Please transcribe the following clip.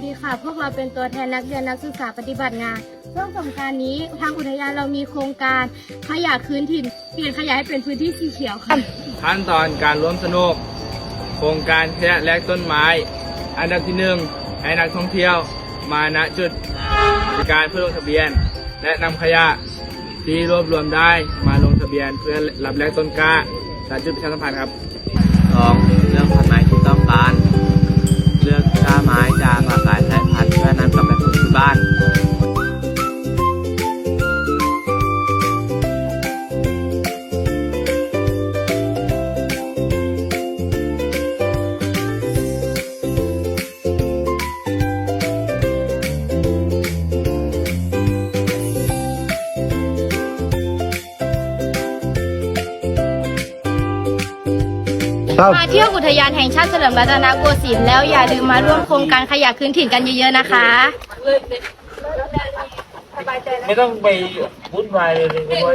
ดีค่ะพวกเราเป็นตัวแทนนักเรียนนักศึกษาปฏิบัติงานช่วงสงกรานต์นี้ทางอุทยานเรามีโครงการขยะคืนถิ่นเปลี่ยนขยะให้เป็นพื้นที่สีเขียวค่ะขั้นตอนการร่วมสนุกโครงการขยะแลกต้นไม้อันดับที่1ให้นักท่องเที่ยวมาณจุดบริการเพื่อลงทะเบียนและนำขยะที่รวบรวมได้มาลงทะเบียนเพื่อรับแลกต้นกล้าตามจุดประชาสัมพันธ์ครับ 2. เลือกพันธุ์ไม้ที่ต้องการเลือกกล้าไม้จากหลากหลายสายพันธุ์เพื่อนำกลับไปปลูกที่บ้าน มาเที่ยวอุทยานแห่งชาติเฉลิมรัตนโกสินทร์แล้วอย่าลืมมาร่วมโครงการขยะคืนถิ่นกันเยอะๆนะคะไม่ต้องไปวุ่นวายเลย